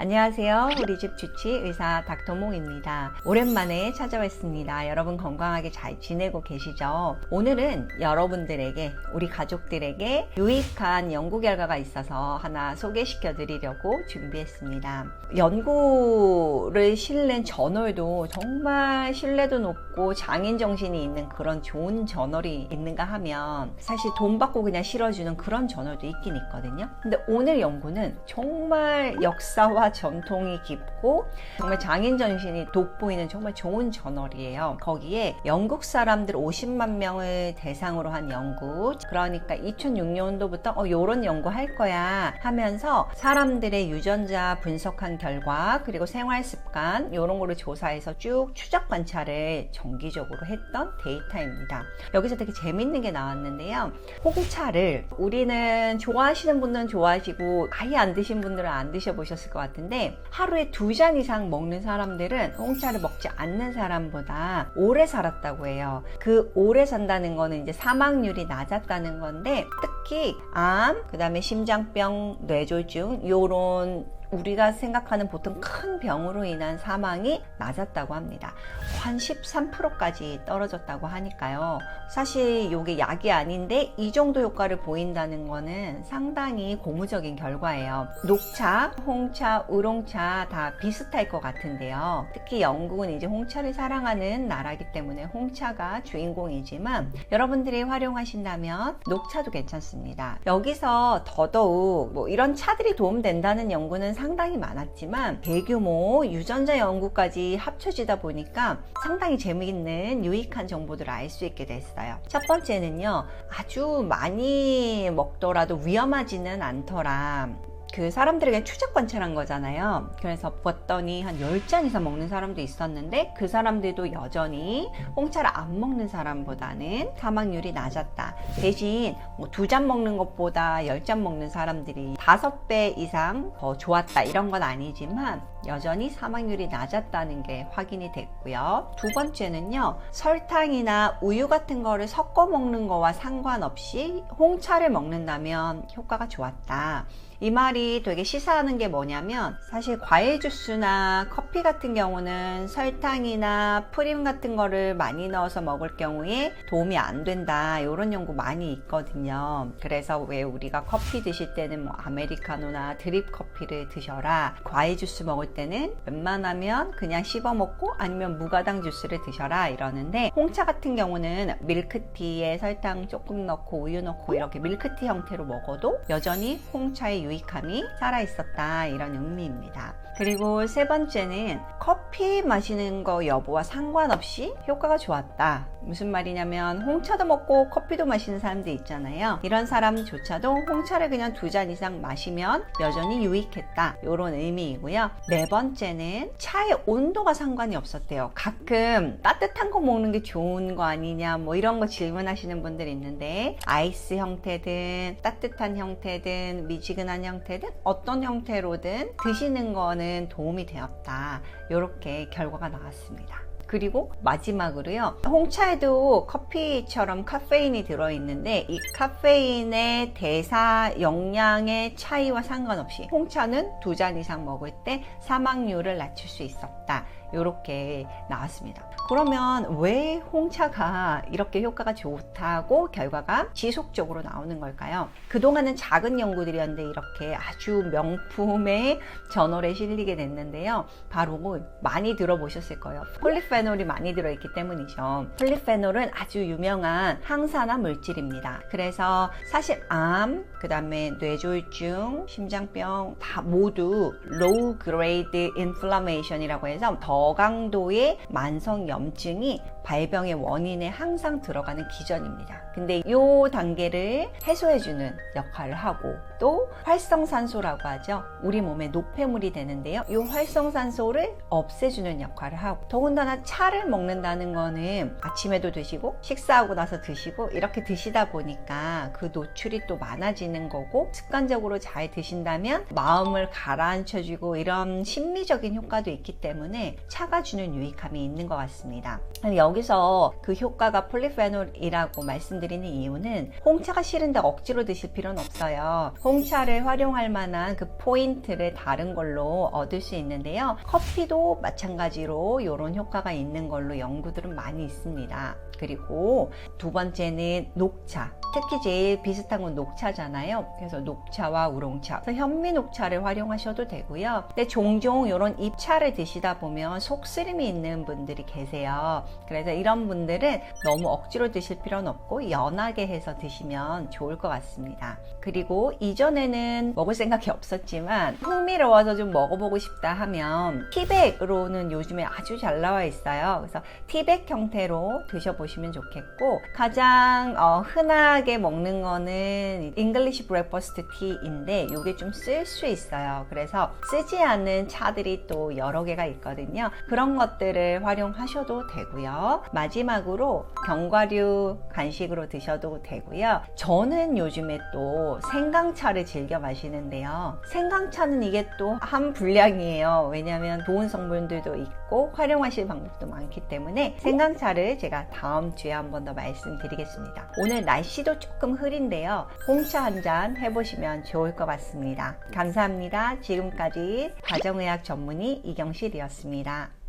안녕하세요. 우리 집 주치 의사 닥터몽입니다. 오랜만에 찾아왔습니다. 여러분 건강하게 잘 지내고 계시죠? 오늘은 여러분들에게, 우리 가족들에게 유익한 연구 결과가 있어서 하나 소개시켜 드리려고 준비했습니다. 연구를 실는 저널도 정말 신뢰도 높고 장인 정신이 있는 그런 좋은 저널이 있는가 하면 사실 돈 받고 그냥 실어주는 그런 저널도 있긴 있거든요. 근데 오늘 연구는 정말 역사와 전통이 깊고 정말 장인 정신이 돋보이는 정말 좋은 저널이에요. 거기에 영국 사람들 50만 명을 대상으로 한 연구, 그러니까 2006년도부터 요런 연구 할 거야 하면서 사람들의 유전자 분석한 결과, 그리고 생활 습관 요런 거를 조사해서 쭉 추적 관찰을 정기적으로 했던 데이터입니다. 여기서 되게 재밌는 게 나왔는데요. 홍차를 우리는 좋아하시는 분들은 좋아하시고 아예 안 드신 분들은 안 드셔보셨을 것 같은데, 하루에 2잔 이상 먹는 사람들은 홍차를 먹지 않는 사람보다 오래 살았다고 해요. 그 오래 산다는 거는 이제 사망률이 낮았다는 건데, 특히 암, 그 다음에 심장병, 뇌졸중 요런 우리가 생각하는 보통 큰 병으로 인한 사망이 낮았다고 합니다. 한 13%까지 떨어졌다고 하니까요. 사실 이게 약이 아닌데 이 정도 효과를 보인다는 거는 상당히 고무적인 결과예요. 녹차, 홍차, 우롱차 다 비슷할 것 같은데요. 특히 영국은 이제 홍차를 사랑하는 나라이기 때문에 홍차가 주인공이지만 여러분들이 활용하신다면 녹차도 괜찮습니다. 여기서 더더욱 이런 차들이 도움된다는 연구는 상당히 많았지만 대규모 유전자 연구까지 합쳐지다 보니까 상당히 재미있는 유익한 정보들을 알 수 있게 됐어요. 첫 번째는요, 아주 많이 먹더라도 위험하지는 않더라. 그 사람들에게 추적 관찰한 거잖아요. 그래서 봤더니 한 10잔 이상 먹는 사람도 있었는데 그 사람들도 여전히 홍차를 안 먹는 사람보다는 사망률이 낮았다. 대신 2잔 먹는 것보다 10잔 먹는 사람들이 5배 이상 더 좋았다, 이런 건 아니지만 여전히 사망률이 낮았다는 게 확인이 됐고요. 두 번째는요, 설탕이나 우유 같은 거를 섞어 먹는 거와 상관없이 홍차를 먹는다면 효과가 좋았다. 이 말이 되게 시사하는 게 뭐냐면, 사실 과일 주스나 커피 같은 경우는 설탕이나 프림 같은 거를 많이 넣어서 먹을 경우에 도움이 안 된다, 이런 연구 많이 있거든요. 그래서 왜 우리가 커피 드실 때는 아메리카노나 드립 커피를 드셔라, 과일 주스 먹을 때는 웬만하면 그냥 씹어 먹고 아니면 무가당 주스를 드셔라 이러는데, 홍차 같은 경우는 밀크티에 설탕 조금 넣고 우유 넣고 이렇게 밀크티 형태로 먹어도 여전히 홍차의 유익함이 살아있었다, 이런 의미입니다. 그리고 세 번째는 커피 마시는 거 여부와 상관없이 효과가 좋았다. 무슨 말이냐면, 홍차도 먹고 커피도 마시는 사람들 있잖아요. 이런 사람조차도 홍차를 그냥 2잔 이상 마시면 여전히 유익했다, 이런 의미이고요. 네 번째는 차의 온도가 상관이 없었대요. 가끔 따뜻한 거 먹는 게 좋은 거 아니냐 이런 거 질문하시는 분들이 있는데, 아이스 형태든 따뜻한 형태든 미지근한 형태든 어떤 형태로든 드시는 거는 도움이 되었다, 이렇게 결과가 나왔습니다. 그리고 마지막으로요, 홍차에도 커피처럼 카페인이 들어있는데 이 카페인의 대사 용량의 차이와 상관없이 홍차는 2잔 이상 먹을 때 사망률을 낮출 수 있었다, 이렇게 나왔습니다. 그러면 왜 홍차가 이렇게 효과가 좋다고 결과가 지속적으로 나오는 걸까요? 그동안은 작은 연구들이었는데 이렇게 아주 명품의 저널에 실리게 됐는데요. 바로 많이 들어보셨을 거예요. 폴리페놀이 많이 들어있기 때문이죠. 폴리페놀은 아주 유명한 항산화 물질입니다. 그래서 사실 암, 그 다음에 뇌졸중, 심장병 다 모두 low grade inflammation이라고 해서 저강도의 만성 염증이 발병의 원인에 항상 들어가는 기전입니다. 근데 이 단계를 해소해주는 역할을 하고, 또 활성산소라고 하죠. 우리 몸에 노폐물이 되는데요. 이 활성산소를 없애주는 역할을 하고, 더군다나 차를 먹는다는 거는 아침에도 드시고 식사하고 나서 드시고 이렇게 드시다 보니까 그 노출이 또 많아지는 거고, 습관적으로 잘 드신다면 마음을 가라앉혀주고 이런 심리적인 효과도 있기 때문에 차가 주는 유익함이 있는 것 같습니다. 여기서 그 효과가 폴리페놀이라고 말씀드리는 이유는, 홍차가 싫은데 억지로 드실 필요는 없어요. 홍차를 활용할 만한 그 포인트를 다른 걸로 얻을 수 있는데요. 커피도 마찬가지로 이런 효과가 있는 걸로 연구들은 많이 있습니다. 그리고 두 번째는 녹차. 특히 제일 비슷한 건 녹차잖아요. 그래서 녹차와 우롱차, 그래서 현미 녹차를 활용하셔도 되고요. 근데 종종 이런 잎차를 드시다 보면 속쓰림이 있는 분들이 계세요. 그래서 이런 분들은 너무 억지로 드실 필요는 없고 연하게 해서 드시면 좋을 것 같습니다. 그리고 이전에는 먹을 생각이 없었지만 흥미로워서 좀 먹어보고 싶다 하면 티백으로는 요즘에 아주 잘 나와 있어요. 그래서 티백 형태로 드셔보시면 좋겠고, 가장 흔하게 먹는 거는 잉글리시 브렉퍼스트 티인데 이게 좀 쓸 수 있어요. 그래서 쓰지 않는 차들이 또 여러 개가 있거든요. 그런 것들을 활용하셔도 되고요. 마지막으로 견과류 간식으로 드셔도 되고요. 저는 요즘에 또 생강차를 즐겨 마시는데요. 생강차는 이게 또 한 분량이에요. 왜냐하면 좋은 성분들도 있고 활용하실 방법도 많기 때문에 생강차를 제가 다음 주에 한 번 더 말씀드리겠습니다. 오늘 날씨도 조금 흐린데요. 홍차 한 잔 해보시면 좋을 것 같습니다. 감사합니다. 지금까지 가정의학 전문의 이경실이었습니다.